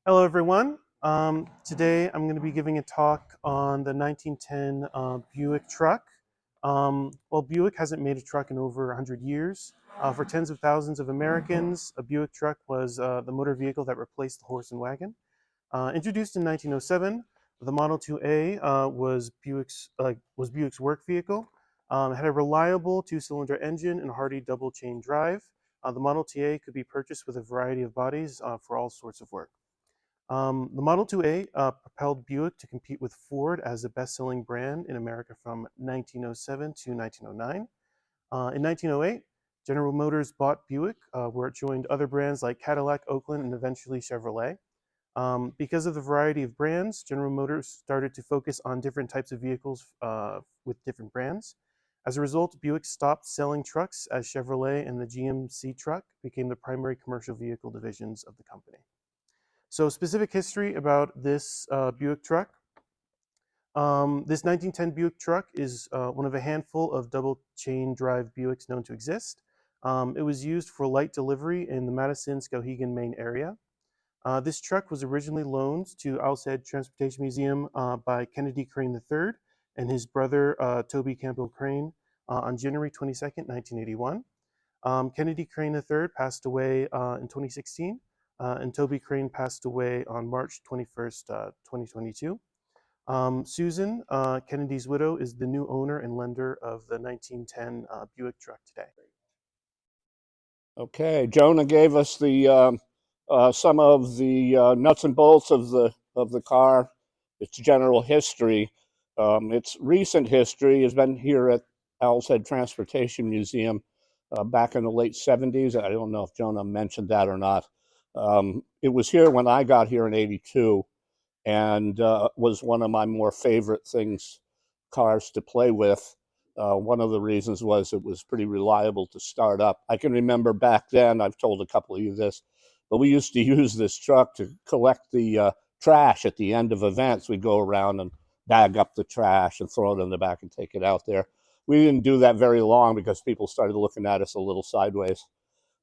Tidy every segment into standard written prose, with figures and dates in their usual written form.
Hello, everyone. Today I'm going to be giving a talk on the 1910 Buick truck. Well, Buick hasn't made a truck in over 100 years. For tens of thousands of Americans, a Buick truck was the motor vehicle that replaced the horse and wagon. Introduced in 1907, the Model 2A was Buick's work vehicle. It had a reliable two-cylinder engine and hardy double-chain drive. The Model 2A could be purchased with a variety of bodies for all sorts of work. The Model 2A propelled Buick to compete with Ford as the best-selling brand in America from 1907 to 1909. In 1908, General Motors bought Buick, where it joined other brands like Cadillac, Oakland, and eventually Chevrolet. Because of the variety of brands, General Motors started to focus on different types of vehicles with different brands. As a result, Buick stopped selling trucks as Chevrolet and the GMC truck became the primary commercial vehicle divisions of the company. So specific history about this Buick truck. This 1910 Buick truck is one of a handful of double chain drive Buicks known to exist. It was used for light delivery in the Madison, Skowhegan, Maine area. This truck was originally loaned to Owl's Head Transportation Museum by Kennedy Crane III and his brother Toby Campbell Crane on January 22nd, 1981. Kennedy Crane III passed away in 2016, and Toby Crane passed away on March 21st, 2022. Susan, Kennedy's widow, is the new owner and lender of the 1910 Buick truck today. Okay, Jonah gave us the some of the nuts and bolts of the car, its general history. Its recent history has been here at Owl's Head Transportation Museum back in the late 70s. I don't know if Jonah mentioned that or not. It was here when I got here in '82 and was one of my more favorite cars to play with. One of the reasons was it was pretty reliable to start up. I can remember back then, I've told a couple of you this, but we used to use this truck to collect the trash at the end of events. We'd go around and bag up the trash and throw it in the back and take it out there. We didn't do that very long because people started looking at us a little sideways.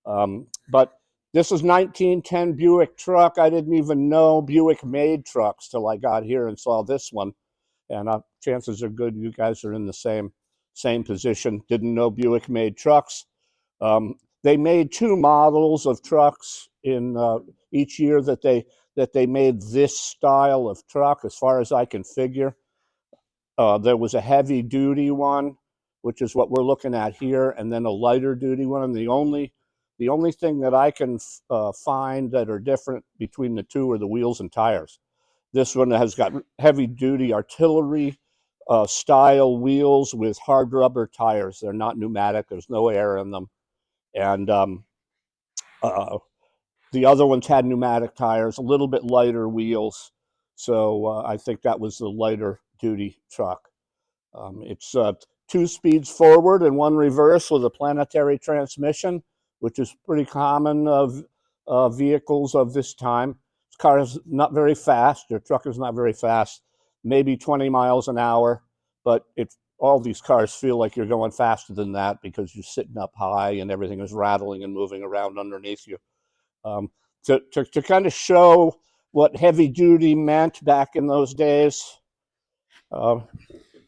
But this is 1910 Buick truck. I didn't even know Buick made trucks till I got here and saw this one. And chances are good you guys are in the same position. Didn't know Buick made trucks. They made two models of trucks in each year that they made this style of truck, as far as I can figure. There was a heavy duty one, which is what we're looking at here, and then a lighter duty one. And the only thing that I can find that are different between the two are the wheels and tires. This one has got heavy duty artillery style wheels with hard rubber tires. They're not pneumatic. There's no air in them. And the other ones had pneumatic tires, a little bit lighter wheels. So I think that was the lighter duty truck. It's 2 speeds forward and 1 reverse with a planetary transmission, which is pretty common of vehicles of this time. This car is not very fast. Your truck is not very fast, maybe 20 miles an hour, but all these cars feel like you're going faster than that because you're sitting up high and everything is rattling and moving around underneath you. To kind of show what heavy duty meant back in those days,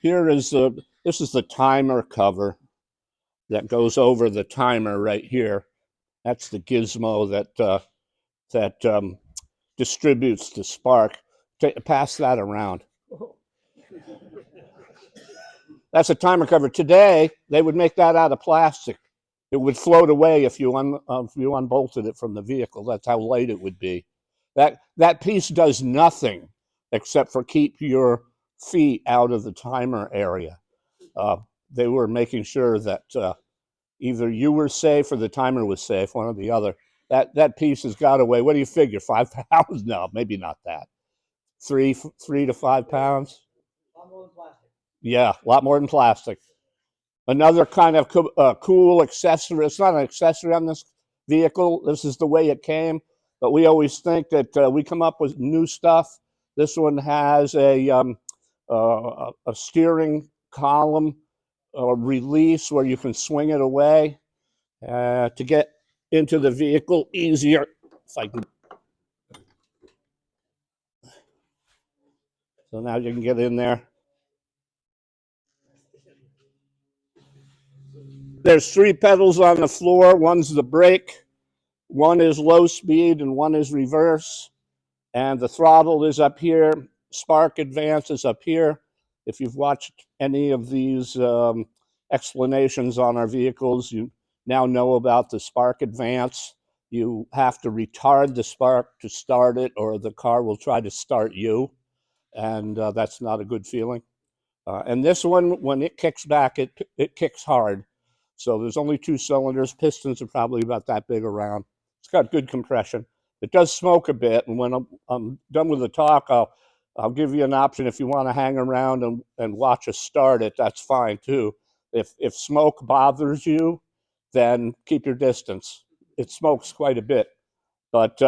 this is the timer cover that goes over the timer right here. That's the gizmo that distributes the spark. Pass that around. That's a timer cover. Today, they would make that out of plastic. It would float away if you unbolted it from the vehicle. That's how light it would be. That piece does nothing except for keep your feet out of the timer area. They were making sure that either you were safe or the timer was safe, one or the other. That piece has got away. What do you figure? 5 pounds? No, maybe not that. 3 to 5 pounds. A lot more than plastic. Yeah, a lot more than plastic. Another kind of cool accessory. It's not an accessory on this vehicle. This is the way it came. But we always think that we come up with new stuff. This one has a steering column release where you can swing it away to get into the vehicle easier. If I can So now you can get in there. There's 3 pedals on the floor. One's the brake, one is low speed, and one is reverse. And the throttle is up here. Spark advance is up here. If you've watched any of these explanations on our vehicles, you now know about the spark advance. You have to retard the spark to start it, or the car will try to start you. And that's not a good feeling. And this one, when it kicks back, it kicks hard. So there's only 2 cylinders. Pistons are probably about that big around. It's got good compression. It does smoke a bit, and when I'm done with the talk, I'll give you an option if you want to hang around and watch us start it. That's fine too. If smoke bothers you, then keep your distance. It smokes quite a bit, but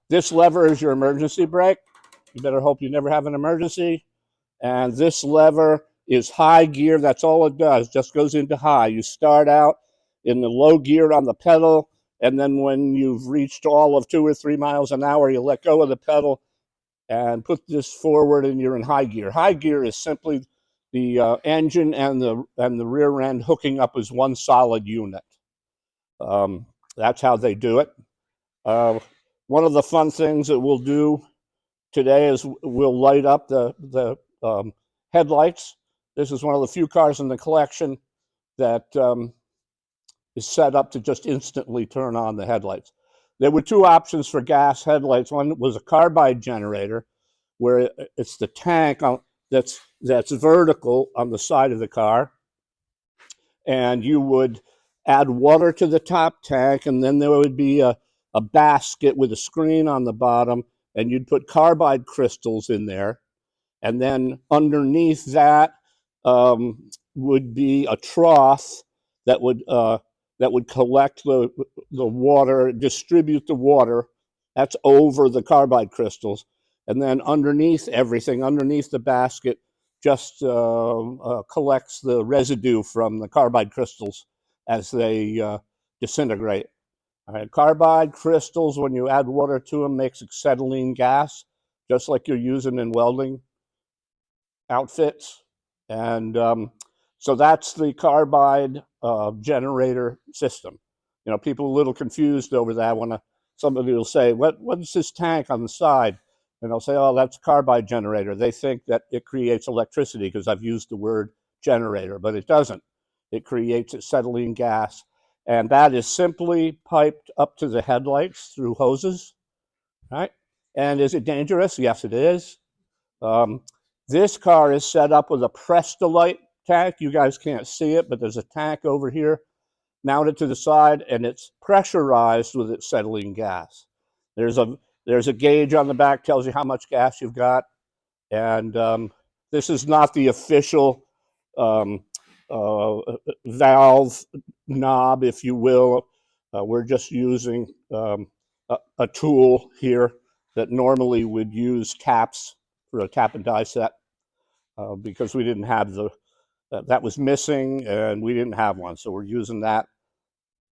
this lever is your emergency brake. You better hope you never have an emergency. And this lever is high gear. That's all it does, just goes into high. You start out in the low gear on the pedal, and then when you've reached all of 2 or 3 miles an hour, you let go of the pedal and put this forward, and you're in high gear. High gear is simply the engine and the rear end hooking up as one solid unit. That's how they do it. One of the fun things that we'll do today is we'll light up the headlights. This is one of the few cars in the collection that is set up to just instantly turn on the headlights. There were 2 options for gas headlights. One was a carbide generator, where it's the tank that's vertical on the side of the car, and you would add water to the top tank, and then there would be a basket with a screen on the bottom, and you'd put carbide crystals in there. And then underneath that would be a trough that would collect the water, distribute the water. That's over the carbide crystals. And then underneath everything, underneath the basket, just collects the residue from the carbide crystals as they disintegrate. All right, carbide crystals, when you add water to them, makes acetylene gas, just like you're using in welding outfits. And so that's the carbide generator system. You know, people are a little confused over that when somebody will say, what's this tank on the side? And I'll say, oh, that's a carbide generator. They think that it creates electricity because I've used the word generator, but it doesn't. It creates acetylene gas. And that is simply piped up to the headlights through hoses, right? And is it dangerous? Yes, it is. This car is set up with a Prestolite tank. You guys can't see it, but there's a tank over here mounted to the side, and it's pressurized with acetylene gas. There's a gauge on the back, tells you how much gas you've got. And this is not the official valve knob, if you will. We're just using a tool here that normally would use taps for a tap and die set because we didn't have that was missing and we didn't have one. So we're using that.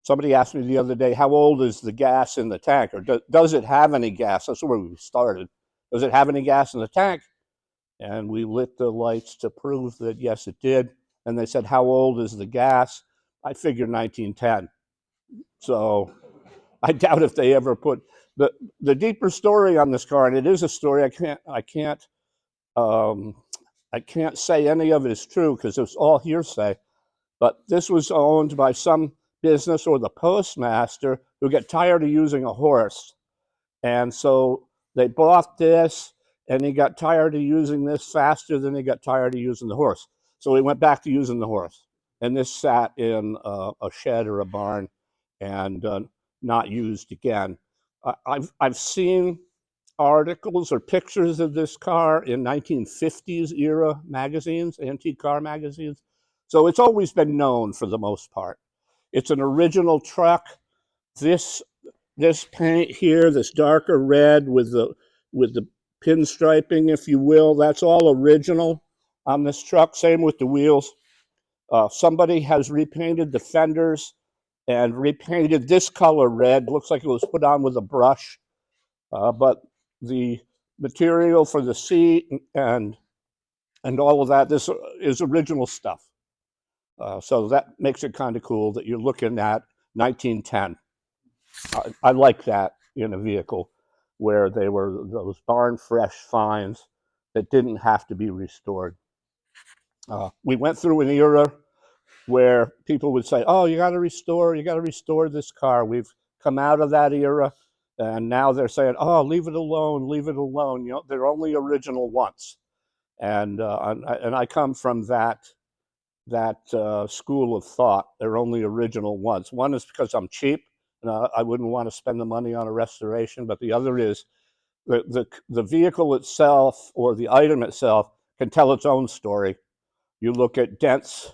Somebody asked me the other day, how old is the gas in the tank? Or does it have any gas? That's where we started. Does it have any gas in the tank? And we lit the lights to prove that, yes, it did. And they said, how old is the gas? I figured 1910. So I doubt if they ever put the deeper story on this car, and it is a story. I can't say any of it is true because it's all hearsay. But this was owned by some business or the postmaster who got tired of using a horse, and so they bought this, and he got tired of using this faster than he got tired of using the horse. So he went back to using the horse, and this sat in a shed or a barn, and not used again. I've seen articles or pictures of this car in 1950s era magazines, antique car magazines. So it's always been known for the most part. It's an original truck. This paint here, this darker red with the pinstriping, if you will, that's all original on this truck. Same with the wheels. Somebody has repainted the fenders and repainted this color red. Looks like it was put on with a brush, but the material for the seat and all of that. This is original stuff. So that makes it kind of cool that you're looking at 1910. I like that in a vehicle where they were those barn fresh finds that didn't have to be restored. We went through an era where people would say, "Oh, you got to restore this car." We've come out of that era, and now they're saying, "Oh, leave it alone, leave it alone." You know, they're only original once, and I come from that school of thought. They're only original once. One is because I'm cheap, and I wouldn't want to spend the money on a restoration, but the other is the vehicle itself or the item itself can tell its own story. You look at dents,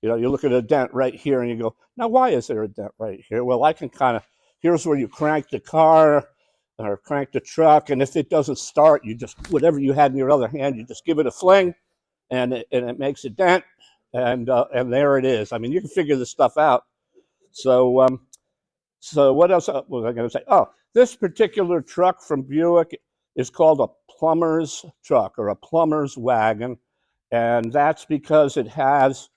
you look at a dent right here and you go, now why is there a dent right here? Well, I can here's where you crank the car or crank the truck, and if it doesn't start, you just, whatever you had in your other hand, you just give it a fling, and it makes a dent, and there it is. I mean, you can figure this stuff out. So what else was I going to say? Oh, this particular truck from Buick is called a plumber's truck or a plumber's wagon, and that's because it has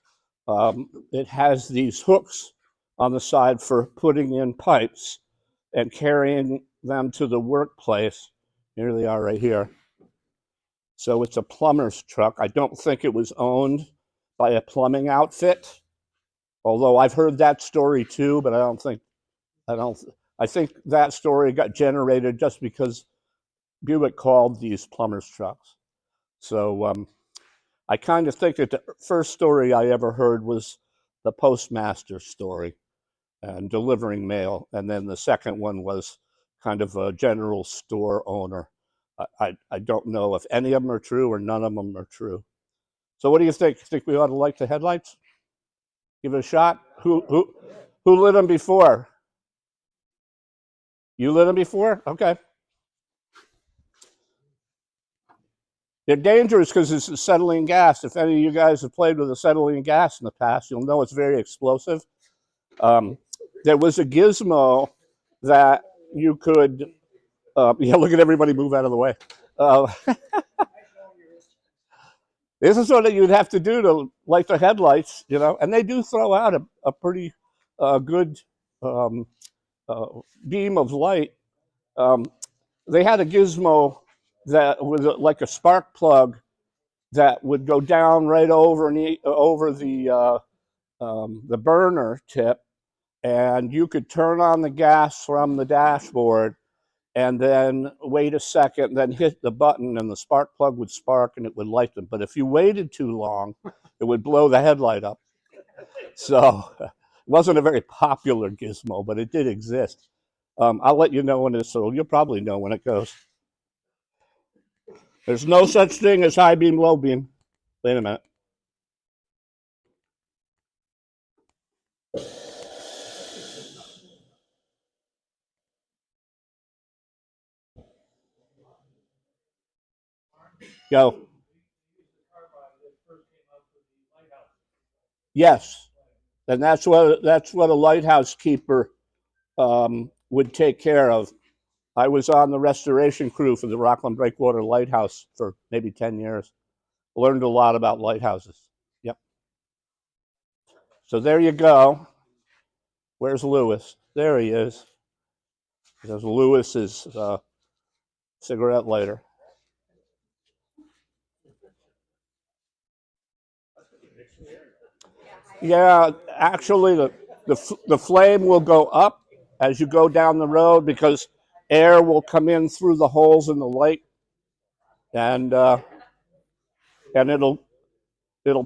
these hooks on the side for putting in pipes and carrying them to the workplace. Here they are right here. So it's a plumber's truck. I don't think it was owned by a plumbing outfit, although I've heard that story too, but I think that story got generated just because Buick called these plumber's trucks. So I kind of think that the first story I ever heard was the postmaster story and delivering mail. And then the second one was kind of a general store owner. I don't know if any of them are true or none of them are true. So what do you think? Think we ought to light the headlights? Give it a shot? Who lit them before? You lit them before? Okay. They're dangerous because it's acetylene gas. If any of you guys have played with acetylene gas in the past, you'll know it's very explosive. There was a gizmo that you could, yeah, look at everybody move out of the way. This is what you'd have to do to light the headlights, and they do throw out a pretty good beam of light. They had a gizmo that was like a spark plug that would go down right over the burner tip, and you could turn on the gas from the dashboard and then wait a second, then hit the button, and the spark plug would spark and it would light them. But if you waited too long, it would blow the headlight up. So it wasn't a very popular gizmo, but it did exist. I'll let you know when it's, so you'll probably know when it goes. There's no such thing as high beam, low beam. Wait a minute. Go. Yes, and that's what a lighthouse keeper would take care of. I was on the restoration crew for the Rockland Breakwater Lighthouse for maybe 10 years. Learned a lot about lighthouses. Yep. So there you go. Where's Lewis? There he is. There's Lewis's cigarette lighter. Yeah, actually, the flame will go up as you go down the road because air will come in through the holes in the light, and it'll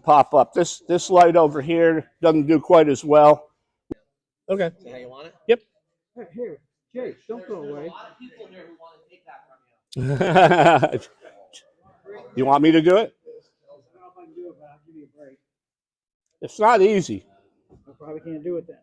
pop up. This light over here doesn't do quite as well. Okay. Is that how you want it? Yep. Here, Jake, don't go away. A lot of people here who want to take that from you. You want me to do it? I don't know if I can do it, but I'll give you a break. It's not easy. I probably can't do it then.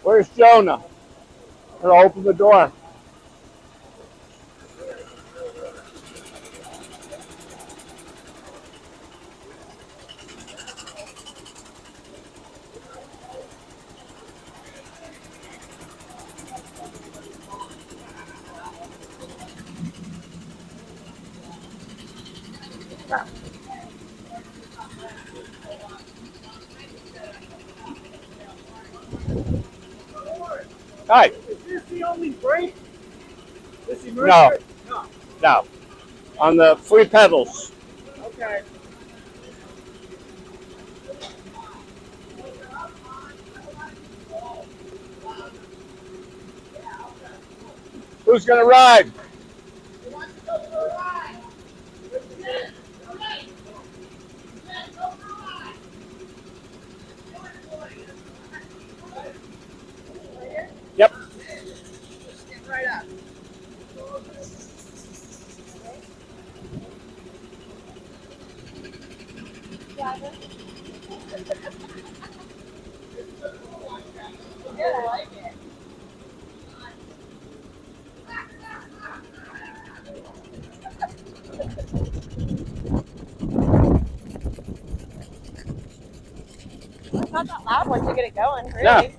Where's Jonah? Here, open the door. Hi. Is this the only brake? This No. immerser? No. No. On the free pedals. Okay. Who's gonna ride? Yep. Right up. Yeah, I like it. It's not that loud once you get it going, really. Yeah.